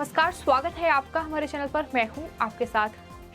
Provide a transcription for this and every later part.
नमस्कार, स्वागत है आपका हमारे चैनल पर। मैं हूं आपके साथ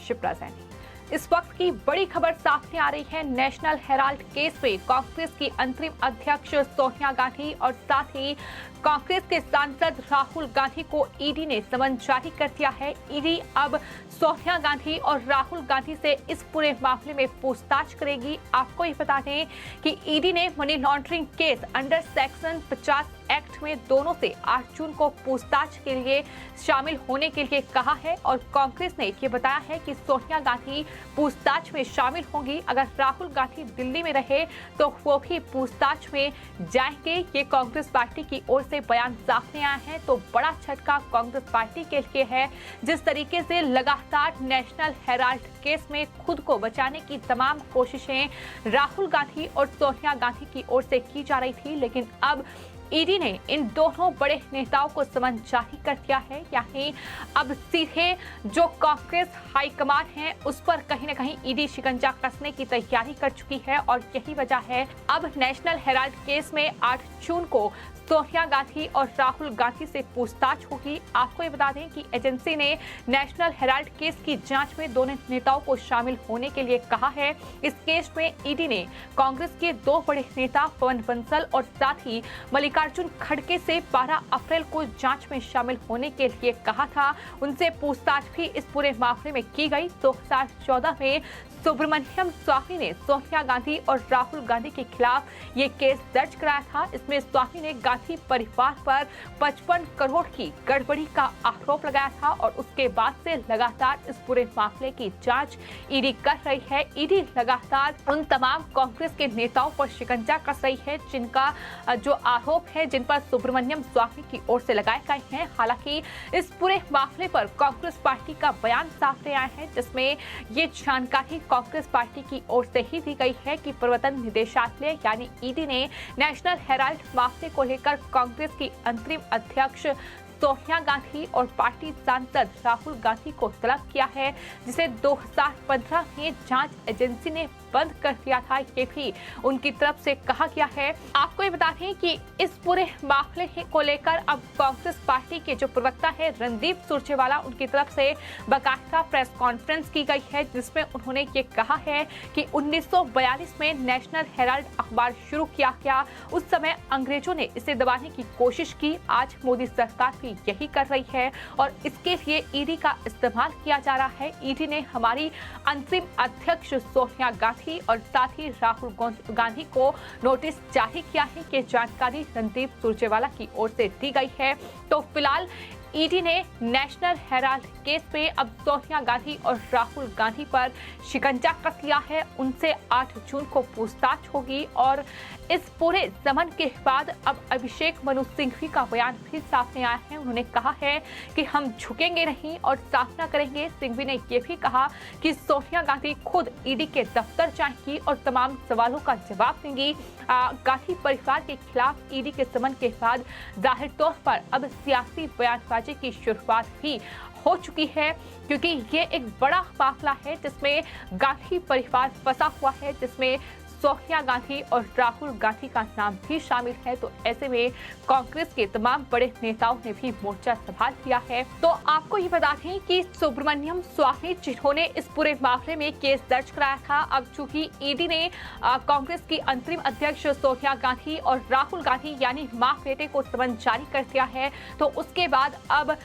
शिप्रा सैनी। इस वक्त की बड़ी खबर सामने आ रही है। नेशनल हेराल्ड केस में कांग्रेस की अंतरिम अध्यक्ष सोनिया गांधी और साथ ही कांग्रेस के सांसद राहुल गांधी को ईडी ने समन जारी कर दिया है। ईडी अब सोनिया गांधी और राहुल गांधी से इस पूरे मामले में पूछताछ करेगी। आपको ये बता दें कि ईडी ने money laundering case under section 50 act में दोनों से 8 जून को पूछताछ के लिए शामिल होने के लिए कहा है और कांग्रेस ने ये बताया है कि सोनिया गांधी पूछताछ में शामिल होंगी। अगर राहुल गांधी दिल्ली में रहे तो वो भी पूछताछ में जाएंगे। ये कांग्रेस पार्टी की ओर से बयान सामने आया है। तो बड़ा झटका कांग्रेस पार्टी के लिए है। जिस तरीके से लगातार नेशनल हेराल्ड केस में खुद को बचाने की तमाम कोशिशें राहुल गांधी और सोनिया गांधी की ओर से की जा रही थी, लेकिन अब ईडी ने इन दोनों बड़े नेताओं को समन जारी कर दिया है। यानी अब सीधे जो कांग्रेस हाईकमान है उस पर कहीं न कहीं ईडी शिकंजा कसने की तैयारी कर चुकी है और यही वजह है अब नेशनल हेराल्ड केस में 8 जून को सोनिया गांधी और राहुल गांधी से पूछताछ होगी। आपको ये बता दें कि एजेंसी ने नेशनल हेराल्ड केस की जांच में दोनों नेताओं को शामिल होने के लिए कहा है। इस केस में ईडी ने कांग्रेस के 2 बड़े नेता पवन बंसल और साथ ही मल्लिकार्जुन खड़गे से 12 अप्रैल को जांच में शामिल होने के लिए कहा था। उनसे पूछताछ भी इस पूरे मामले में की गई। 2014 में सुब्रमण्यम स्वामी ने सोनिया गांधी और राहुल गांधी के खिलाफ ये केस दर्ज कराया था। इसमें स्वामी ने गांधी परिवार पर 55 करोड़ की गड़बड़ी का आरोप लगाया था और उसके बाद से लगातार इस पूरे मामले की जांच ईडी कर रही है। ईडी लगातार उन तमाम कांग्रेस के नेताओं पर शिकंजा कस रही है जिनका जो आरोप है, जिन पर सुब्रमण्यम स्वामी की ओर से लगाए गए हैं। हालांकि इस पूरे मामले पर कांग्रेस पार्टी का बयान सामने आया है, जिसमें ये जानकारी कांग्रेस पार्टी की ओर से ही दी गई है कि प्रवर्तन निदेशालय यानी ईडी ने नेशनल हेराल्ड मामले को लेकर कांग्रेस की अंतरिम अध्यक्ष सोनिया गांधी और पार्टी सांसद राहुल गांधी को तलब किया है, जिसे 2015 में जांच एजेंसी ने बंद कर दिया था। ये भी उनकी तरफ से कहा गया है। आपको ये बता दें कि इस पूरे मामले को लेकर अब कांग्रेस पार्टी के जो प्रवक्ता है रणदीप सुरजेवाला, उनकी तरफ से बाकायदा प्रेस कॉन्फ्रेंस की गई है, जिसमें उन्होंने ये कहा है कि 1942 में नेशनल हेराल्ड अखबार शुरू किया गया। उस समय अंग्रेजों ने इसे दबाने की कोशिश की। आज मोदी सरकार भी यही कर रही है और इसके लिए ईडी का इस्तेमाल किया जा रहा है। ईडी ने हमारी अंतरिम अध्यक्ष सोनिया गांधी और साथ ही राहुल गांधी को नोटिस जारी किया है कि जानकारी रणदीप सुरजेवाला की ओर से दी गई है। तो फिलहाल ईडी ने नेशनल हेराल्ड केस में अब सोनिया गांधी और राहुल गांधी पर शिकंजा कस लिया है। उनसे 8 जून को पूछताछ होगी और इस पूरे समन के बाद अब अभिषेक मनु सिंघवी का बयान भी सामने आया है। उन्होंने कहा है कि हम झुकेंगे नहीं और सामना करेंगे। सिंघवी ने यह भी कहा कि सोनिया गांधी खुद ईडी के दफ्तर जाएंगी और तमाम सवालों का जवाब देंगी। गांधी परिवार के खिलाफ ईडी के समन के बाद जाहिर तौर पर अब सियासी बयानबाजी की शुरुआत भी हो चुकी है, क्योंकि ये एक बड़ा मामला है जिसमें गांधी परिवार फंसा हुआ है, जिसमें सोनिया गांधी और राहुल गांधी का नाम भी शामिल है। तो ऐसे में कांग्रेस के तमाम बड़े नेताओं ने भी मोर्चा संभाल लिया है। तो आपको ये बता दें कि सुब्रमण्यम स्वामी जिन्होंने इस पूरे मामले में केस दर्ज कराया था, अब चूंकि ईडी ने कांग्रेस की अंतरिम अध्यक्ष सोनिया गांधी और राहुल गांधी यानी मां बेटे को समन जारी कर दिया है, तो उसके बाद अब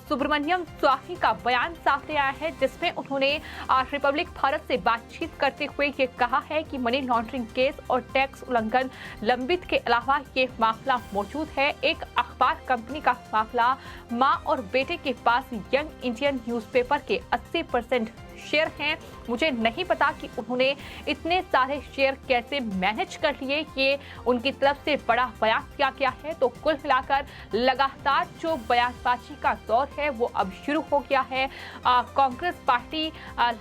सुब्रमण्यम स्वामी का बयान सामने आया है, जिसमें उन्होंने रिपब्लिक भारत से बातचीत करते हुए ये कहा है कि मनी लॉन्ड्रिंग केस और टैक्स उल्लंघन लंबित के अलावा ये मामला मौजूद है। एक अखबार कंपनी का मामला, मां और बेटे के पास यंग इंडियन न्यूज़पेपर के 80% शेयर हैं। मुझे नहीं पता कि उन्होंने इतने सारे शेयर कैसे मैनेज कर लिए। ये उनकी तरफ से बड़ा बयान किया गया है। तो कुल मिलाकर लगातार जो बयानबाजी का दौर है वो अब शुरू हो गया है। कांग्रेस पार्टी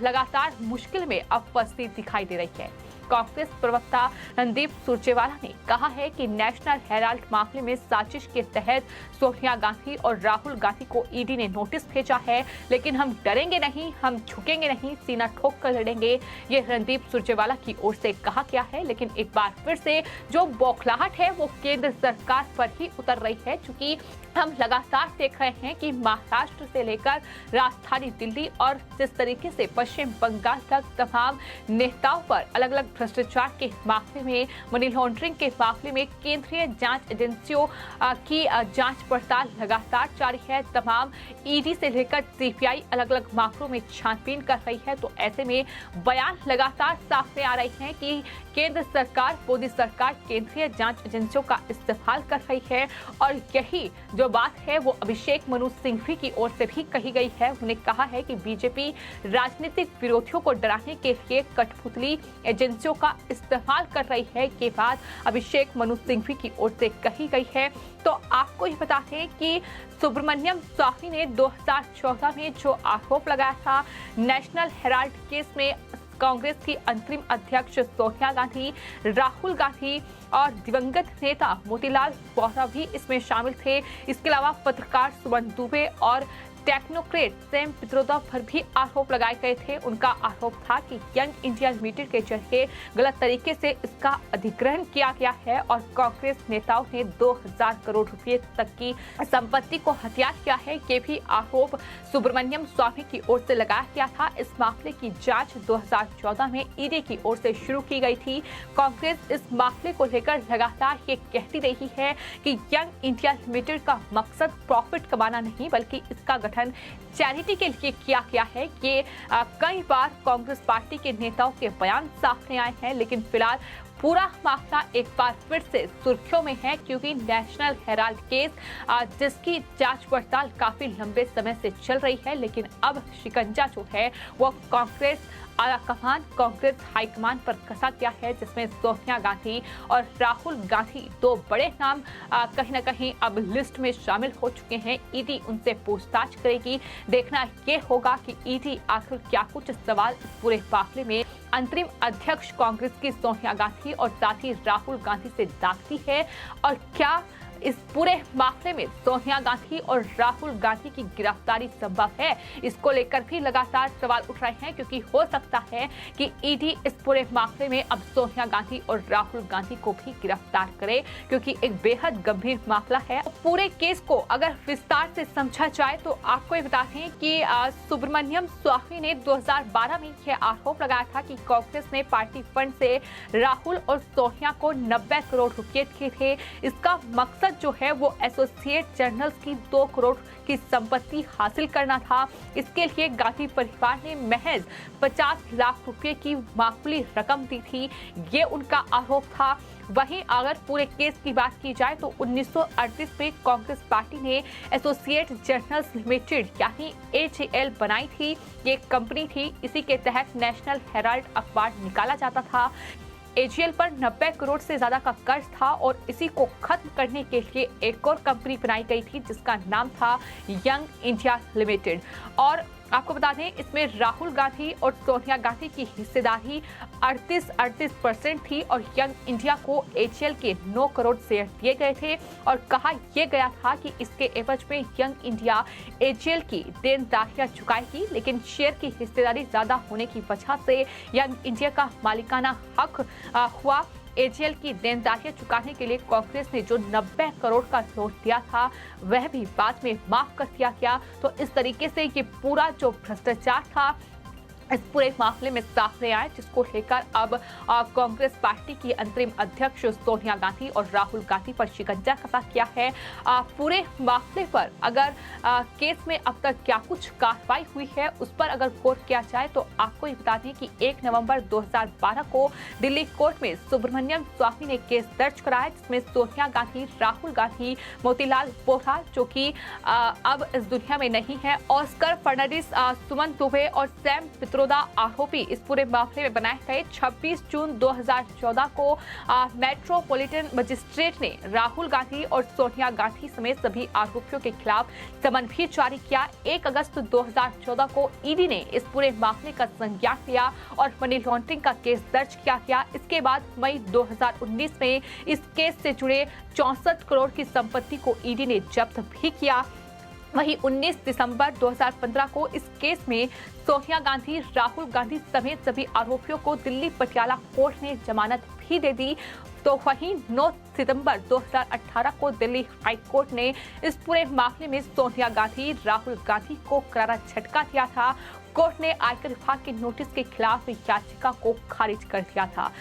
लगातार मुश्किल में अब फंसती दिखाई दे रही है। कांग्रेस प्रवक्ता रणदीप सुरजेवाला ने कहा है कि नेशनल हेराल्ड मामले में साजिश के तहत सोनिया गांधी और राहुल गांधी को ईडी ने नोटिस भेजा है, लेकिन हम डरेंगे नहीं, हम झुकेंगे नहीं, सीना ठोक कर लड़ेंगे। ये रणदीप सुरजेवाला की ओर से कहा गया है। लेकिन एक बार फिर से जो बौखलाहट है वो केंद्र सरकार पर ही उतर रही है, क्योंकि हम लगातार देख रहे हैं कि महाराष्ट्र से लेकर राजधानी दिल्ली और जिस तरीके से पश्चिम बंगाल तक तमाम नेताओं पर अलग अलग भ्रष्टाचार के मामले में, मनी लॉन्ड्रिंग के मामले में केंद्रीय जांच एजेंसियों की जांच पड़ताल लगातार जारी है। तमाम ईडी से लेकर सीबीआई अलग अलग मामलों में छानबीन कर रही है। तो ऐसे में बयान लगातार सामने आ रहे हैं कि केंद्र सरकार, मोदी सरकार केंद्रीय जांच एजेंसियों का इस्तेमाल कर रही है। और यही जो बात है वो अभिषेक मनु सिंघवी की ओर से भी कही गई है। उन्होंने कहा है कि बीजेपी राजनीतिक विरोधियों को डराने के लिए कठपुतली एजेंसियों का इस्तेमाल कर रही है। ये बात अभिषेक मनु सिंघवी की ओर से कही गई है। तो आपको ये बता दें कि सुब्रमण्यम स्वामी ने 2014 में जो आरोप लगाया था नेशनल हेराल्ड केस में, कांग्रेस की अंतरिम अध्यक्ष सोनिया गांधी, राहुल गांधी और दिवंगत नेता मोतीलाल वोरा भी इसमें शामिल थे। इसके अलावा पत्रकार सुमन दुबे और टेक्नोक्रेट सैम पित्रोदा पर भी आरोप लगाए गए थे। उनका आरोप था कि यंग इंडिया लिमिटेड के जरिए गलत तरीके से इसका अधिग्रहण किया गया है और कांग्रेस नेताओं ने 2000 करोड़ रुपए तक की संपत्ति को हथियार किया है। ये भी आरोप सुब्रमण्यम स्वामी की ओर से लगाया गया था। इस मामले की जांच 2014 में ईडी की ओर से शुरू की गई थी। कांग्रेस इस मामले को लेकर लगातार ये कहती रही है कि यंग इंडिया लिमिटेड का मकसद प्रॉफिट कमाना नहीं बल्कि इसका गठन चैरिटी के लिए किया गया है। ये कई बार कांग्रेस पार्टी के नेताओं के बयान सामने आए हैं, लेकिन फिलहाल पूरा मामला एक बार फिर से सुर्खियों में है क्योंकि नेशनल हेराल्ड केस जिसकी जांच पड़ताल काफी लंबे समय से चल रही है, लेकिन अब शिकंजा जो है वो कांग्रेस आलाकमान, कांग्रेस हाईकमान पर कसा गया है, जिसमें सोनिया गांधी और राहुल गांधी दो बड़े नाम कहीं ना कहीं अब लिस्ट में शामिल हो चुके हैं। ईडी उनसे पूछताछ करेगी। देखना ये होगा कि ईडी आखिर क्या कुछ सवाल इस पूरे मामले में अंतरिम अध्यक्ष कांग्रेस की सोनिया गांधी और साथ ही राहुल गांधी से दागती है और क्या इस पूरे मामले में सोनिया गांधी और राहुल गांधी की गिरफ्तारी संभव है। इसको लेकर भी लगातार सवाल उठ रहे हैं क्योंकि हो सकता है कि ईडी इस पूरे मामले में अब सोनिया गांधी और राहुल गांधी को भी गिरफ्तार करे क्योंकि एक बेहद गंभीर मामला है। पूरे केस को अगर विस्तार से समझा जाए तो आपको ये बता दें कि सुब्रमण्यम स्वामी ने 2012 में यह आरोप लगाया था कि कांग्रेस ने पार्टी फंड से राहुल और सोनिया को 90 करोड़ रुपए दिए थे। इसका मकसद जो है वो एसोसिएट जर्नल्स की 2 करोड़ की संपत्ति हासिल करना था। इसके लिए गांधी परिवार ने महज 50 लाख रुपए की मामूली रकम दी थी, ये उनका आरोप था। वहीं अगर पूरे केस की बात की जाए तो 1938 में कांग्रेस पार्टी ने एसोसिएट जर्नल्स लिमिटेड यानी एजेएल बनाई थी। ये कंपनी थी, इसी के तहत नेशनल हेराल्ड अखबार निकाला जाता था। एजीएल पर 90 करोड़ से ज्यादा का कर्ज था और इसी को खत्म करने के लिए एक और कंपनी बनाई गई थी जिसका नाम था यंग इंडिया लिमिटेड। और आपको बता दें इसमें राहुल गांधी और सोनिया गांधी की हिस्सेदारी 38% थी और यंग इंडिया को एजीएल के 9 करोड़ शेयर दिए गए थे और कहा यह गया था कि इसके एवज में यंग इंडिया एजीएल की देनदारियां चुकाएगी, लेकिन शेयर की हिस्सेदारी ज्यादा होने की वजह से यंग इंडिया का मालिकाना हक हुआ। एजीएल की देनदारियां चुकाने के लिए कांग्रेस ने जो 90 करोड़ का लोन दिया था वह भी बाद में माफ कर दिया गया। तो इस तरीके से ये पूरा जो भ्रष्टाचार था इस पूरे मामले में सामने आए, जिसको लेकर अब कांग्रेस पार्टी की अंतरिम अध्यक्ष सोनिया गांधी और राहुल गांधी पर शिकंजा कसा किया है। पूरे मामले पर अगर केस में अब तक क्या कुछ कार्रवाई हुई है उस पर अगर गौर किया जाए तो आपको ये बता दें कि 1 नवंबर 2012 को दिल्ली कोर्ट में सुब्रमण्यम स्वामी ने केस दर्ज कराया, जिसमें सोनिया गांधी, राहुल गांधी, मोतीलाल वोरा जो कि अब इस दुनिया में नहीं है, ऑस्कर फर्नांडिस, सुमन दुबे और सैम पित्रोदा आरोपी इस पूरे मामले में बनाए गए। 26 जून 2014 को मेट्रोपॉलिटन मजिस्ट्रेट ने राहुल गांधी और सोनिया गांधी समेत सभी आरोपियों के खिलाफ समन भी जारी किया। 1 अगस्त 2014 को ईडी ने इस पूरे मामले का संज्ञान लिया और मनी लॉन्ड्रिंग का केस दर्ज किया गया। इसके बाद मई 2019 में इस केस से जुड़े 64 करोड़ की संपत्ति को ईडी ने जब्त भी किया। वहीं 19 दिसंबर 2015 को इस केस में सोनिया गांधी, राहुल गांधी समेत सभी आरोपियों को दिल्ली पटियाला कोर्ट ने जमानत भी दे दी। तो वहीं 9 सितंबर 2018 को दिल्ली हाई कोर्ट ने इस पूरे मामले में सोनिया गांधी, राहुल गांधी को करारा झटका दिया था। कोर्ट ने आयकर विभाग के नोटिस के खिलाफ याचिका को खारिज कर दिया था।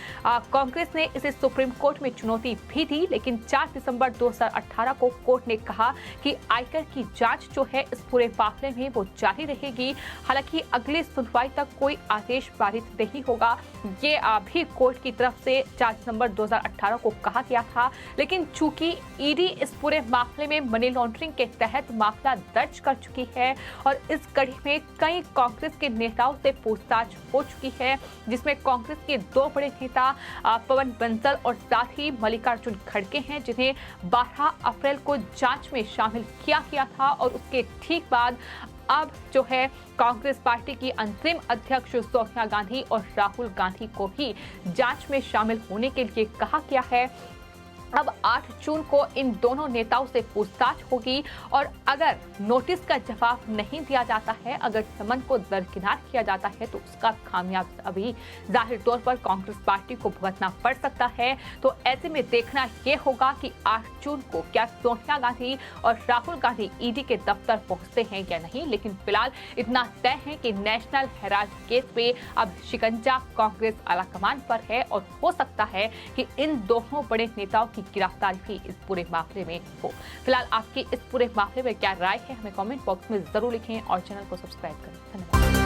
कांग्रेस ने इसे सुप्रीम कोर्ट में चुनौती भी दी, लेकिन 4 दिसंबर 2018 को कोर्ट ने कहा कि आयकर की जांच जो है इस पूरे मामले में वो जारी रहेगी। हालांकि अगली सुनवाई तक कोई आदेश पारित नहीं होगा, ये भी कोर्ट की तरफ से 4 दिसंबर 2018 को कहा गया था। लेकिन चूंकि ईडी इस पूरे मामले में मनी लॉन्ड्रिंग के तहत मामला दर्ज कर चुकी है और इस कड़ी में कई कांग्रेस के नेताओं से पूछताछ हो चुकी है, जिसमें कांग्रेस के 2 बड़े नेता पवन बंसल और साथ ही मल्लिकार्जुन खड़गे हैं, जिन्हें 12 अप्रैल को जांच में शामिल किया गया था और उसके ठीक बाद अब जो है कांग्रेस पार्टी की अंतरिम अध्यक्ष सोनिया गांधी और राहुल गांधी को भी जांच में शामिल होने के लिए कहा गया है। अब 8 जून को इन दोनों नेताओं से पूछताछ होगी और अगर नोटिस का जवाब नहीं दिया जाता है, अगर समन को दरकिनार किया जाता है, तो उसका खामियाजा अभी जाहिर तौर पर कांग्रेस पार्टी को भुगतना पड़ सकता है। तो ऐसे में देखना यह होगा कि 8 जून को क्या सोनिया गांधी और राहुल गांधी ईडी के दफ्तर पहुंचते हैं या नहीं। लेकिन फिलहाल इतना तय है कि नेशनल हेराल्ड केस पे अब शिकंजा कांग्रेस आलाकमान पर है और हो सकता है कि इन दोनों बड़े नेताओं की गिरफ्तारी भी इस पूरे मामले में हो। फिलहाल आपकी इस पूरे मामले में क्या राय है, हमें कमेंट बॉक्स में जरूर लिखें और चैनल को सब्सक्राइब करें। धन्यवाद।